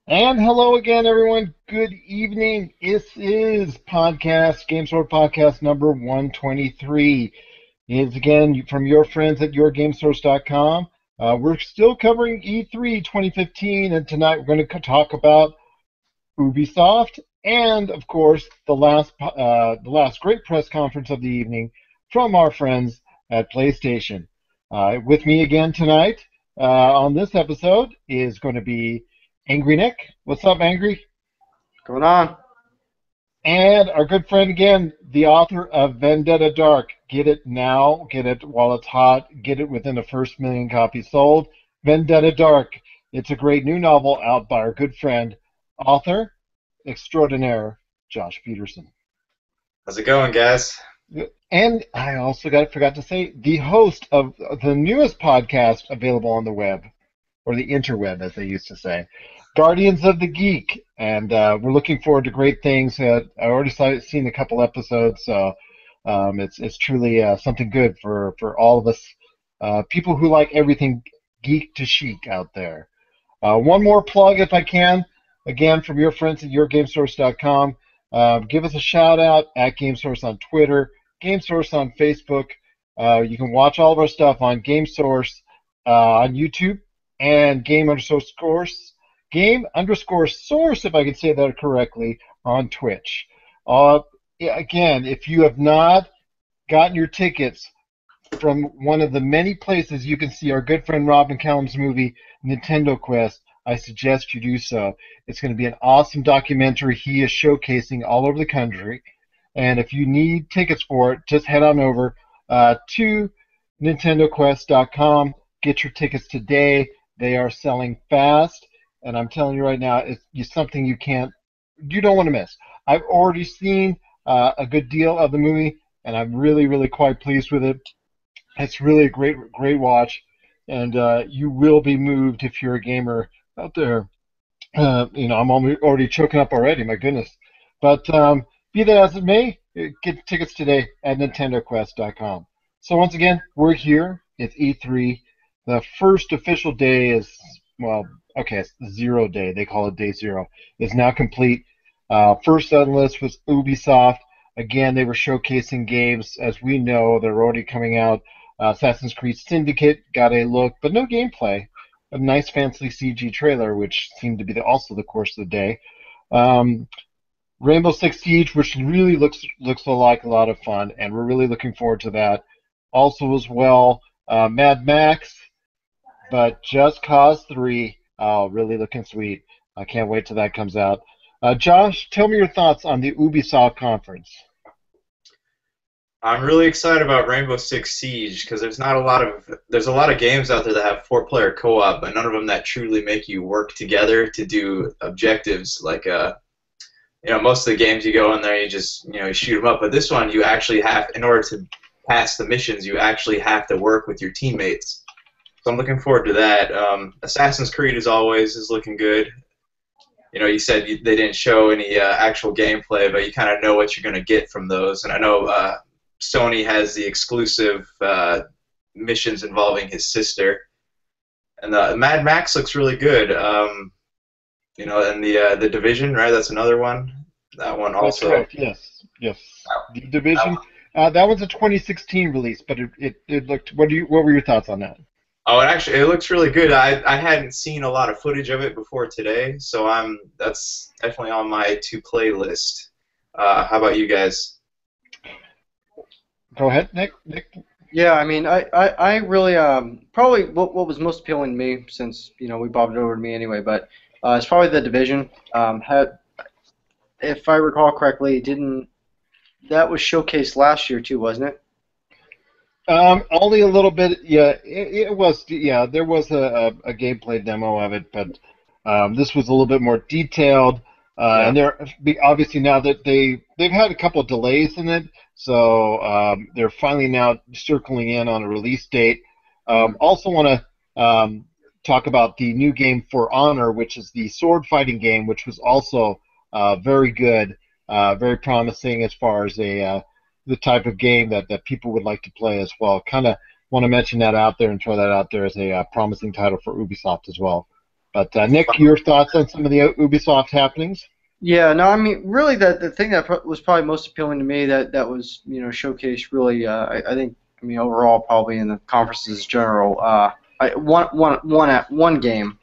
And hello again, everyone. Good evening. This is Game Store Podcast number 123. It's again from your friends at yourgamesource.com. We're still covering E3 2015, and tonight we're going to talk about Ubisoft and, of course, the last great press conference of the evening from our friends at PlayStation. With me again tonight on this episode is going to be Angry Nick. What's up, Angry? Going on. And our good friend again, the author of Vendetta Dark. Get it now, get it while it's hot, get it within the first million copies sold. Vendetta Dark. It's a great new novel out by our good friend, author extraordinaire, Josh Peterson. How's it going, guys? And I also forgot to say, the host of the newest podcast available on the web, or the interweb, as they used to say, Guardians of the Geek. And we're looking forward to great things. I already seen a couple episodes, so it's truly something good for all of us, people who like everything geek to chic out there. One more plug, if I can, again, from your friends at yourgamesource.com. Give us a shout out at GameSource on Twitter, GameSource on Facebook. You can watch all of our stuff on GameSource on YouTube and Game_Source, if I can say that correctly, on Twitch. Again, if you have not gotten your tickets from one of the many places you can see our good friend Rob McCallum's movie, Nintendo Quest, I suggest you do so. It's going to be an awesome documentary he is showcasing all over the country. And if you need tickets for it, just head on over to NintendoQuest.com. Get your tickets today. They are selling fast, and I'm telling you right now, it's something you don't want to miss. I've already seen a good deal of the movie, and I'm really, really quite pleased with it. It's really a great watch, and you will be moved if you're a gamer out there. I'm already choking up already. My goodness, but be that as it may, get tickets today at NintendoQuest.com. So once again, we're here. It's E3. The first official day is, well, okay, it's 0 day. They call it day 0. Is now complete. First on the list was Ubisoft. Again, they were showcasing games. As we know, they're already coming out. Assassin's Creed Syndicate got a look, but no gameplay. A nice fancy CG trailer, which seemed to be also the course of the day. Rainbow Six Siege, which really looks like a lot of fun, and we're really looking forward to that. Also as well, Mad Max, but Just Cause 3, really looking sweet. I can't wait till that comes out. Josh, tell me your thoughts on the Ubisoft conference. I'm really excited about Rainbow Six Siege because there's a lot of games out there that have 4-player co-op, but none of them that truly make you work together to do objectives. Like most of the games you go in there, you shoot them up, but this one you actually have, in order to pass the missions, you actually have to work with your teammates. So I'm looking forward to that. Assassin's Creed, as always, is looking good. You said they didn't show any actual gameplay, but you kind of know what you're going to get from those. And I know Sony has the exclusive missions involving his sister. And Mad Max looks really good. And the Division, right? That's another one. That one also. That's correct. Yes. The Division. That was a 2016 release, but it looked. What were your thoughts on that? Oh, it looks really good. I hadn't seen a lot of footage of it before today, so that's definitely on my to-play list. How about you guys? Go ahead, Nick. Yeah, I mean, I really probably what was most appealing to me, since we bobbed it over to me anyway, but it's probably the Division. If I recall correctly, that was showcased last year too, wasn't it? Only a little bit. Yeah, it was. Yeah, there was a gameplay demo of it, but this was a little bit more detailed. Yeah. And they're obviously, now that they've had a couple of delays in it, so they're finally now circling in on a release date. Also want to talk about the new game For Honor, which is the sword fighting game, which was also very good, very promising as far as the type of game that people would like to play as well. Kind of want to mention that out there and throw that out there as a promising title for Ubisoft as well. But Nick, your thoughts on some of the Ubisoft happenings? Yeah, no, I mean, really, the thing that was probably most appealing to me that was showcased really, I think, I mean, overall probably in the conferences in general, one game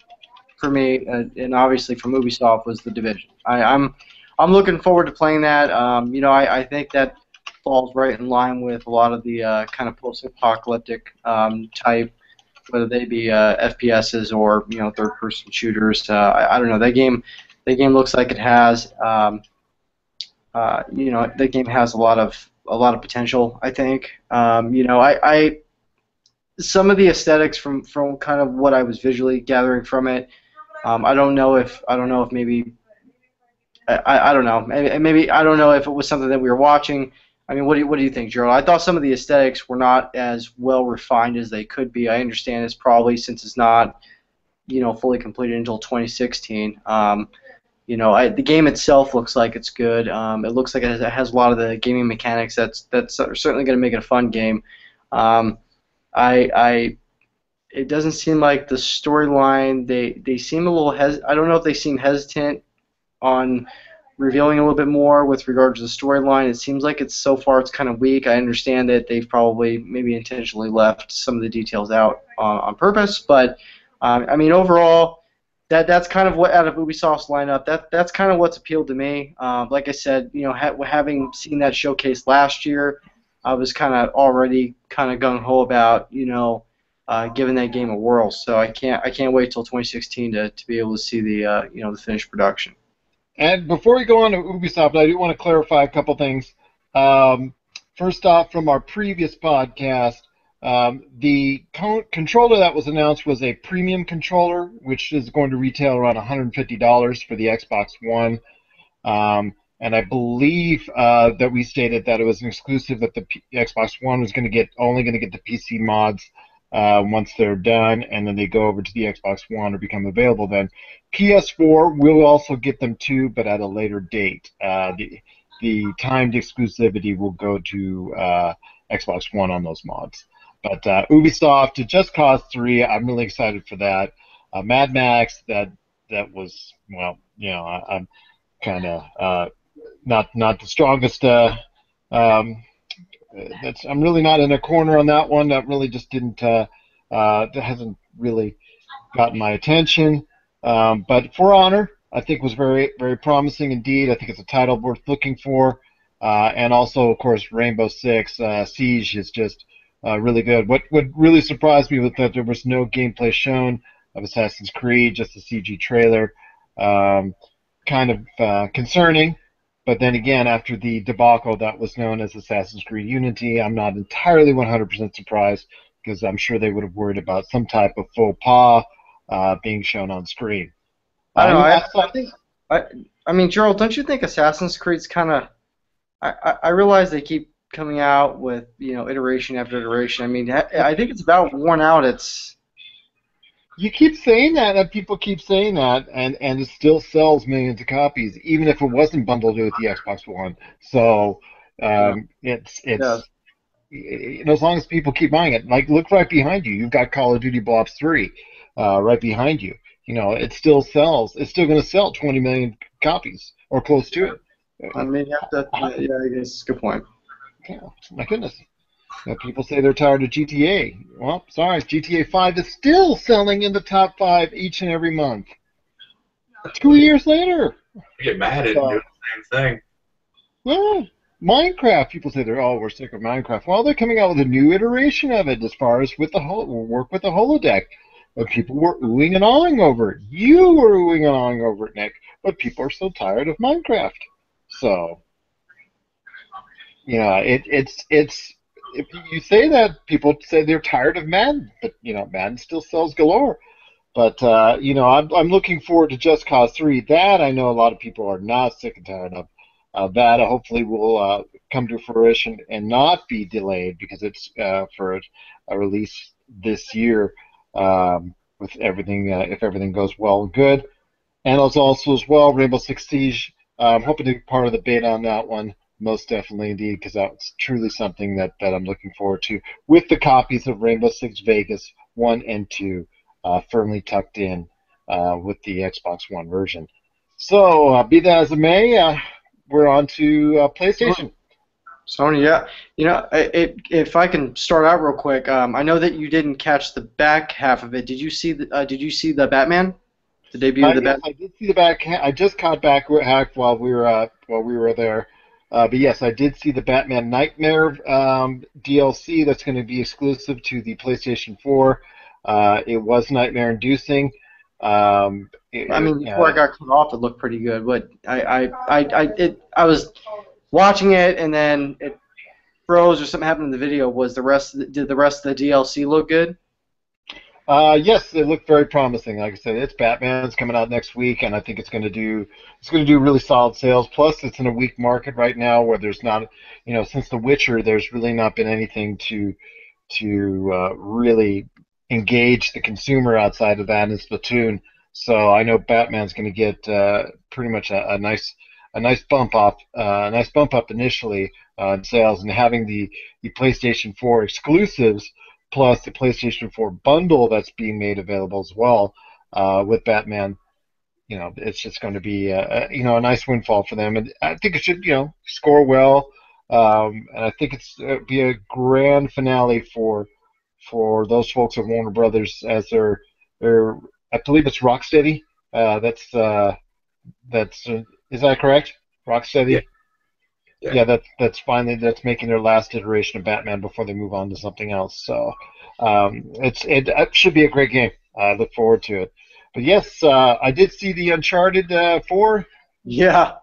for me, and obviously from Ubisoft was the Division. I'm looking forward to playing that. I think that falls right in line with a lot of the kind of post-apocalyptic type, whether they be FPSs or third-person shooters. I don't know. That game looks like it has that game has a lot of potential. I think I some of the aesthetics from kind of what I was visually gathering from it. I don't know if maybe I don't know. Maybe I don't know if it was something that we were watching. I mean, what do you think, Gerald? I thought some of the aesthetics were not as well refined as they could be. I understand it's probably since it's not fully completed until 2016. The game itself looks like it's good. It looks like it has a lot of the gaming mechanics. That's certainly going to make it a fun game. Um, I it doesn't seem like the storyline. They seem a little I don't know if they seem hesitant on revealing a little bit more with regard to the storyline. It seems like so far it's kind of weak. I understand that they've probably maybe intentionally left some of the details out on purpose, but I mean overall, that's kind of what out of Ubisoft's lineup. That's kind of what's appealed to me. Like I said, having seen that showcase last year, I was kind of already kind of gung ho about giving that game a whirl. So I can't wait till 2016 to be able to see the finished production. And before we go on to Ubisoft, I do want to clarify a couple things. First off, from our previous podcast, the controller that was announced was a premium controller, which is going to retail around $150 for the Xbox One. And I believe that we stated that it was an exclusive that the Xbox One was only going to get the PC mods once they're done, and then they go over to the Xbox One or become available then. PS4 will also get them too, but at a later date. The timed exclusivity will go to Xbox One on those mods. But Ubisoft, Just Cause 3, I'm really excited for that. Mad Max, that was, well, I'm kind of not the strongest. I'm really not in a corner on that one. That really just didn't. That hasn't really gotten my attention. But For Honor, I think was very very promising indeed. I think it's a title worth looking for. And also, of course, Rainbow Six Siege is just really good. What really surprised me was that there was no gameplay shown of Assassin's Creed, just a CG trailer. Kind of concerning. But then again, after the debacle that was known as Assassin's Creed Unity, I'm not entirely 100% surprised because I'm sure they would have worried about some type of faux pas being shown on screen. I don't know. I think I mean, Gerald, don't you think Assassin's Creed's kind of? I realize they keep coming out with iteration after iteration. I mean, I think it's about worn out. You keep saying that, and people keep saying that, and it still sells millions of copies, even if it wasn't bundled with the Xbox One. So it's Yeah. as long as people keep buying it, like look right behind you, you've got Call of Duty Black Ops 3 right behind you. It still sells. It's still going to sell 20 million copies or close to it. I mean, yeah, I guess it's a good point. Yeah, my goodness. People say they're tired of GTA. Well, sorry, GTA 5 is still selling in the top 5 each and every month. 2 years later. You get mad at doing the same thing. Yeah. Minecraft, people say we're sick of Minecraft. Well, they're coming out with a new iteration of it as far as work with the holodeck. But people were oohing and awing over it. You were oohing and awing over it, Nick. But people are so tired of Minecraft. So, it's if you say that, people say they're tired of Madden, but Madden still sells galore. But I'm looking forward to Just Cause 3. That I know a lot of people are not sick and tired of. That hopefully will come to fruition and not be delayed because it's for a release this year with everything if everything goes well and good. And also as well Rainbow Six Siege. I'm hoping to be part of the beta on that one. Most definitely, indeed, because that's truly something that I'm looking forward to. With the copies of Rainbow Six Vegas 1 and 2 firmly tucked in with the Xbox One version. So, be that as it may, we're on to PlayStation. Sony, yeah. You know, if I can start out real quick, I know that you didn't catch the back half of it. Did you see the Batman? The debut of the Yes, Batman? I did see the back. I just caught back hack while we were there. But yes, I did see the Batman Nightmare DLC that's going to be exclusive to the PlayStation 4. It was nightmare inducing. I mean, before I got cut off, it looked pretty good, but I was watching it and then it froze or something happened in the video. Did the rest of the DLC look good? Yes, it looked very promising. Like I said, it's Batman's coming out next week, and I think it's going to do really solid sales. Plus, it's in a weak market right now where there's not, since The Witcher, there's really not been anything to really engage the consumer outside of that and Splatoon. So I know Batman's going to get pretty much a nice bump up initially in sales, and having the PlayStation 4 exclusives plus the PlayStation 4 bundle that's being made available as well with Batman. It's just going to be a nice windfall for them, and I think it should score well, and I think it's be a grand finale for those folks at Warner Brothers as their I believe it's Rocksteady. That's is that correct? Yeah. Rocksteady. Yeah. Yeah, that's making their last iteration of Batman before they move on to something else. So it should be a great game. I look forward to it. But yes, I did see the Uncharted 4. Yeah.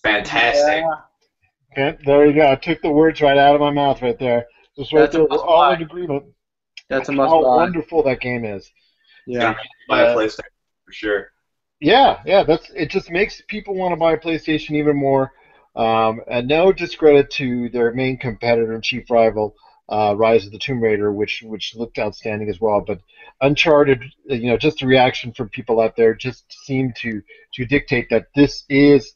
Fantastic. Okay, there you go. I took the words right out of my mouth right there. Just right That's a there. We're must all buy. in agreement. That's a must How buy. wonderful that game is. Yeah. Buy a PlayStation for sure. Yeah, it just makes people want to buy a PlayStation even more. And no discredit to their main competitor and chief rival, Rise of the Tomb Raider, which looked outstanding as well. But Uncharted, just the reaction from people out there just seemed to dictate that this is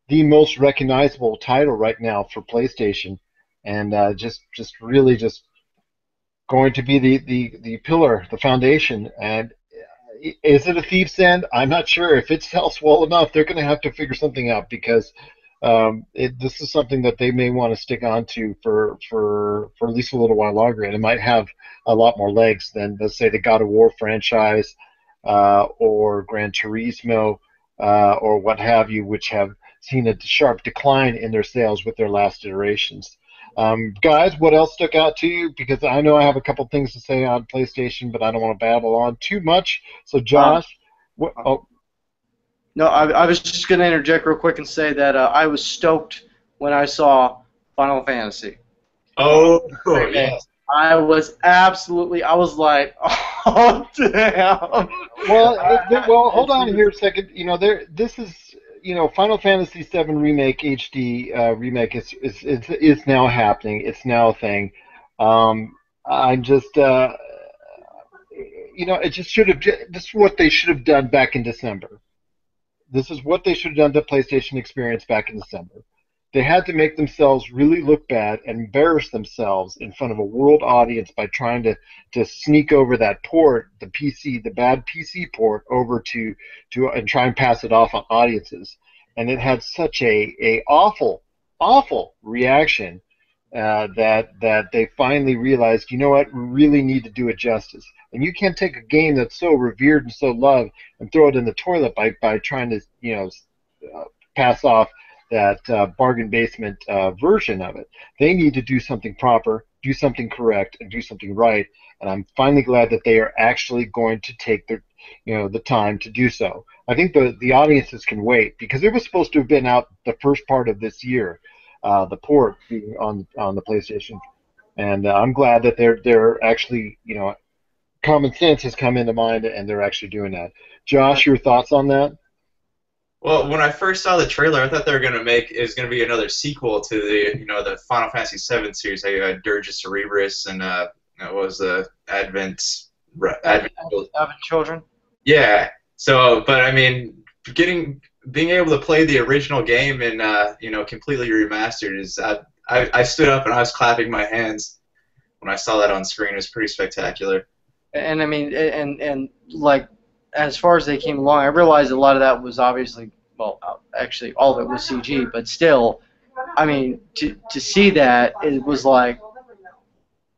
the most recognizable title right now for PlayStation, and just really just going to be the pillar, the foundation. And is it a thief's end? I'm not sure. If it sells well enough, they're going to have to figure something out because this is something that they may want to stick on to for at least a little while longer, and it might have a lot more legs than, let's say, the God of War franchise or Gran Turismo or what have you, which have seen a sharp decline in their sales with their last iterations. Guys, what else stuck out to you? Because I know I have a couple things to say on PlayStation, but I don't want to babble on too much. So, Josh, what? Oh, No, I was just going to interject real quick and say that I was stoked when I saw Final Fantasy. Oh, yes. I was like, oh, damn. well, hold on here a second. This is, Final Fantasy VII Remake HD remake is now happening. It's now a thing. I'm just, it just should have. This is what they should have done back in December. This is what they should have done to PlayStation Experience back in December. They had to make themselves really look bad and embarrass themselves in front of a world audience by trying to sneak over that port, the bad PC port, over to and try and pass it off on audiences. And it had such a awful reaction that they finally realized, you know what, we really need to do it justice. And you can't take a game that's so revered and so loved and throw it in the toilet by trying to pass off that bargain basement version of it. They need to do something proper, do something correct, and do something right. And I'm finally glad that they are actually going to take the time to do so. I think the audiences can wait because it was supposed to have been out the first part of this year, the port being on the PlayStation, and I'm glad that they're actually common sense has come into mind and they're actually doing that. Josh, your thoughts on that? Well, when I first saw the trailer, I thought they were gonna be another sequel to the Final Fantasy VII series. How you had Dirge Cerebris and what was the Advent Children. Yeah. So, but I mean, being able to play the original game and completely remastered is I stood up and I was clapping my hands when I saw that on screen. It was pretty spectacular. And I mean, and like as far as they came along, I realized a lot of that was obviously, well, actually all of it was CG, but still, I mean, to see that, it was like,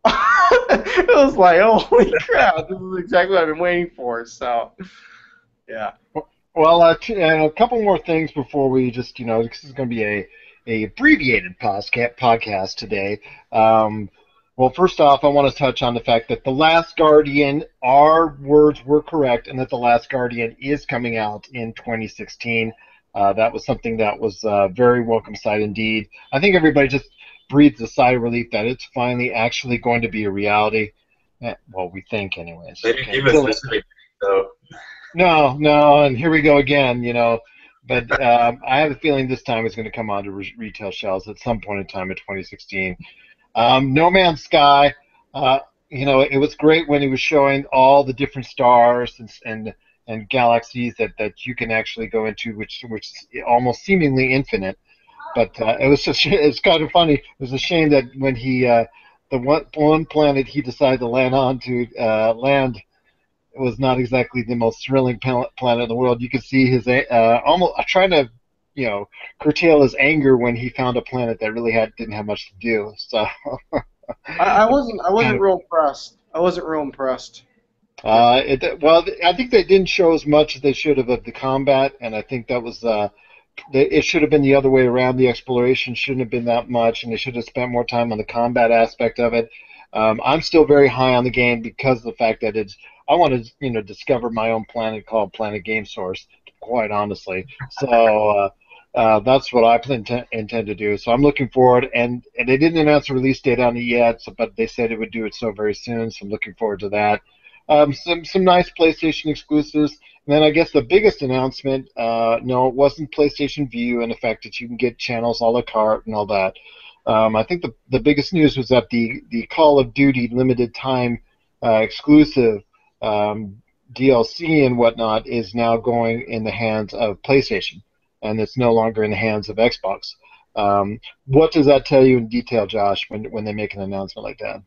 it was like, holy crap, this is exactly what I've been waiting for. So, yeah. Well, and a couple more things before we just, this is going to be a abbreviated podcast today. Well, first off, I want to touch on the fact that The Last Guardian, our words were correct, and that The Last Guardian is coming out in 2016. That was something that was very welcome sight indeed. I think everybody just breathes a sigh of relief that it's finally actually going to be a reality. Well, we think, anyways. They didn't give us specific, though. No, and here we go again, But I have a feeling this time it's going to come onto retail shelves at some point in time in 2016. No Man's Sky, it was great when he was showing all the different stars and galaxies that you can actually go into, which is almost seemingly infinite. But it's kind of funny. It was a shame that when he the one planet he decided to land on to land. It was not exactly the most thrilling planet in the world. You could see his almost trying to, curtail his anger when he found a planet that really didn't have much to do. So I wasn't real impressed. I wasn't real impressed. Well, I think they didn't show as much as they should have of the combat, and I think that was it should have been the other way around. The exploration shouldn't have been that much, and they should have spent more time on the combat aspect of it. I'm still very high on the game because of the fact that I want to discover my own planet called Planet Game Source, quite honestly. So that's what I intend to do. So I'm looking forward, and they didn't announce a release date on it yet, but they said it would do it so very soon. So I'm looking forward to that. Some nice PlayStation exclusives, and then I guess the biggest announcement. No, it wasn't PlayStation View and the fact that you can get channels a la carte and all that. I think the biggest news was that the Call of Duty limited time exclusive DLC and whatnot is now going in the hands of PlayStation, and it's no longer in the hands of Xbox. What does that tell you in detail, Josh, when they make an announcement like that?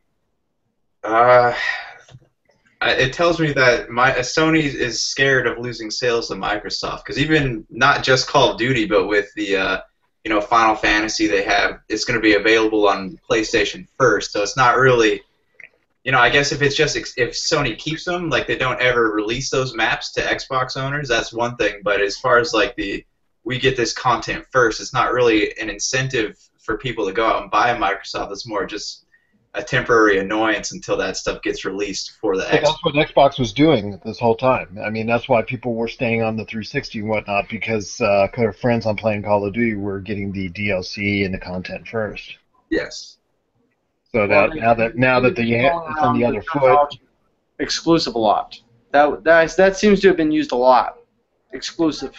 It tells me that Sony is scared of losing sales to Microsoft, because even not just Call of Duty, but with the Final Fantasy they have, it's going to be available on PlayStation first. So it's not really, I guess if Sony keeps them, like they don't ever release those maps to Xbox owners, that's one thing. But as far as like we get this content first, it's not really an incentive for people to go out and buy a Microsoft. It's more just a temporary annoyance until that stuff gets released for the Xbox. That's what Xbox was doing this whole time. I mean, that's why people were staying on the 360 and whatnot, because their friends on playing Call of Duty were getting the DLC and the content first. Yes. So now that it's on the other foot. Exclusive a lot. That seems to have been used a lot. Exclusive.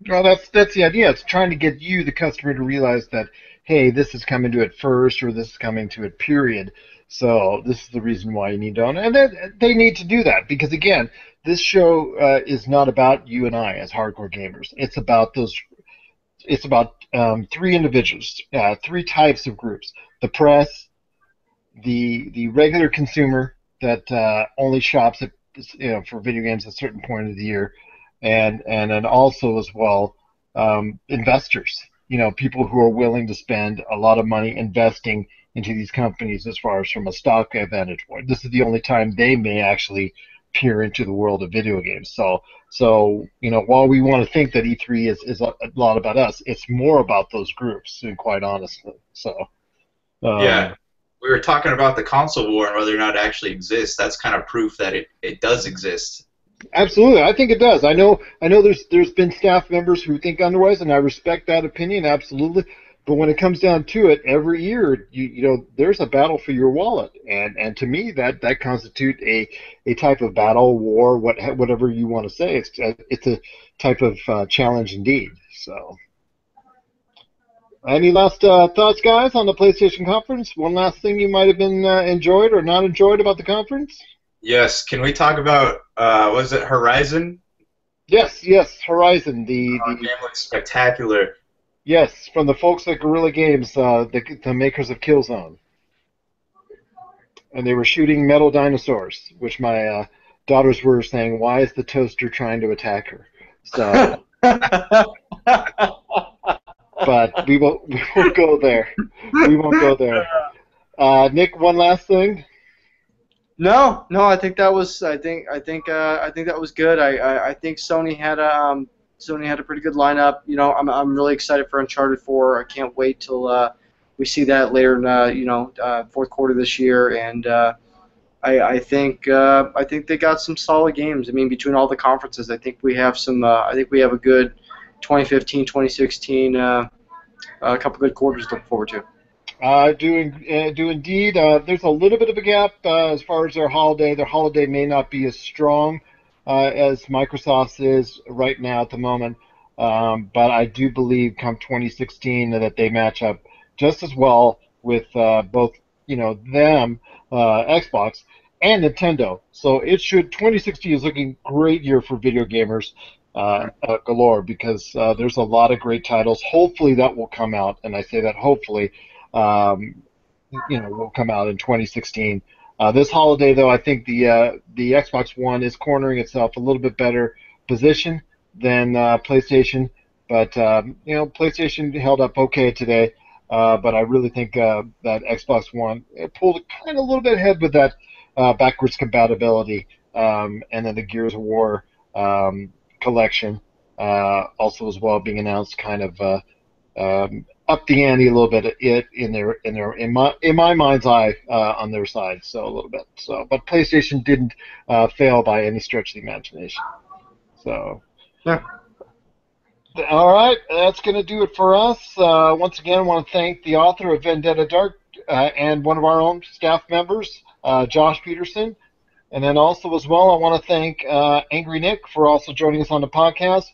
Well, that's the idea. It's trying to get you, the customer, to realize that, hey, this is coming to it first, or this is coming to it, period. So this is the reason why you need to own it. And they need to do that, because, again, this show is not about you and I as hardcore gamers. It's about three individuals, three types of groups: the press, the regular consumer that only shops for video games at a certain point of the year, and then also as well investors. People who are willing to spend a lot of money investing into these companies as far as from a stock vantage point. This is the only time they may actually peer into the world of video games. So while we want to think that E3 is a lot about us, it's more about those groups, and quite honestly. So yeah, we were talking about the console war and whether or not it actually exists. That's kind of proof that it does exist. Absolutely, I think it does. I know. There's been staff members who think otherwise, and I respect that opinion absolutely. But when it comes down to it, every year, there's a battle for your wallet, and to me, that constitutes a type of battle, war, whatever you want to say. It's a type of challenge indeed. So, any last thoughts, guys, on the PlayStation conference? One last thing you might have been enjoyed or not enjoyed about the conference? Yes. Can we talk about was it Horizon? Yes, Horizon. The game looks spectacular. Yes, from the folks at Guerrilla Games, the makers of Killzone. And they were shooting metal dinosaurs, which my daughters were saying, "Why is the toaster trying to attack her?" So, but we won't go there. We won't go there. Nick, one last thing. No, I think that was I think that was good. I think Sony had a pretty good lineup. You know, I'm really excited for Uncharted 4. I can't wait till we see that later in fourth quarter this year. And I think they got some solid games. I mean, between all the conferences, I think we have some. I think we have a good 2015, 2016, a couple good quarters to look forward to. Do indeed. There's a little bit of a gap as far as their holiday. Their holiday may not be as strong as Microsoft's is right now at the moment, but I do believe come 2016 that they match up just as well with both, them, Xbox, and Nintendo. So it should 2016 is looking great year for video gamers galore because there's a lot of great titles. Hopefully that will come out, and I say that hopefully um, will come out in 2016. This holiday, though, I think the Xbox One is cornering itself a little bit better position than PlayStation, but PlayStation held up okay today. But I really think that Xbox One pulled kind of a little bit ahead with that backwards compatibility, and then the Gears of War collection also as well being announced, kind of up the ante a little bit in my mind's eye on their side, so a little bit. So, but PlayStation didn't fail by any stretch of the imagination. So, Yeah. all right, that's going to do it for us. Once again, I want to thank the author of Vendetta Dark and one of our own staff members, Josh Peterson. And then also as well, I want to thank Angry Nick for also joining us on the podcast.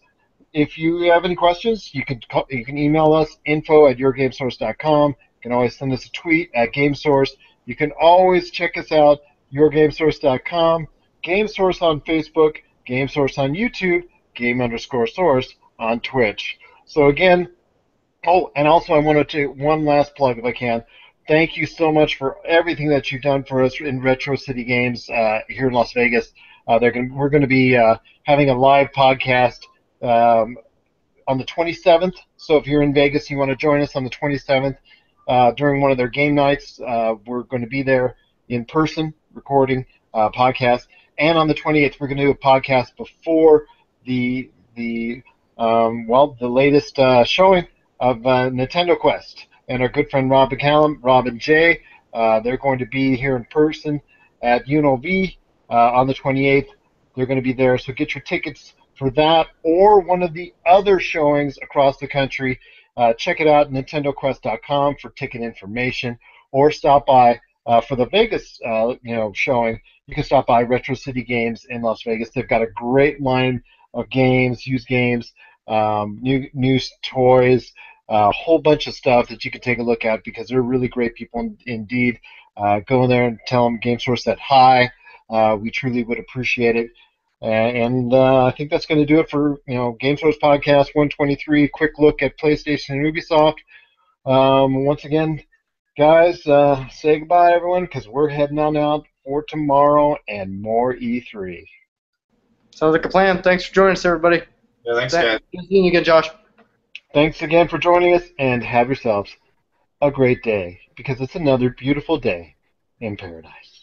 If you have any questions, you can email us, info@yourgamesource.com. You can always send us a tweet at GameSource. You can always check us out, yourgamesource.com, GameSource on Facebook, GameSource on YouTube, Game_Source on Twitch. So again, and also I wanted to one last plug if I can. Thank you so much for everything that you've done for us in Retro City Games here in Las Vegas. We're going to be having a live podcast on the 27th. So if you're in Vegas, you want to join us on the 27th during one of their game nights. We're going to be there in person recording podcast. And on the 28th, we're going to do a podcast before the latest showing of Nintendo Quest. And our good friend Rob McCallum, Rob and Jay, they're going to be here in person at UNLV on the 28th. They're going to be there, so get your tickets for that or one of the other showings across the country. Check it out, NintendoQuest.com for ticket information, or stop by for the Vegas showing. You can stop by Retro City Games in Las Vegas. They've got a great line of games, used games, new toys, a whole bunch of stuff that you can take a look at because they're really great people indeed. Go in there and tell them GameSource said hi. We truly would appreciate it. And I think that's going to do it for GameSource Podcast 123. Quick look at PlayStation and Ubisoft. Once again, guys, say goodbye, everyone, because we're heading on out for tomorrow and more E3. Sounds like a plan. Thanks for joining us, everybody. Yeah, thanks, guys. Good seeing you again, Josh. Thanks again for joining us, and have yourselves a great day, because it's another beautiful day in paradise.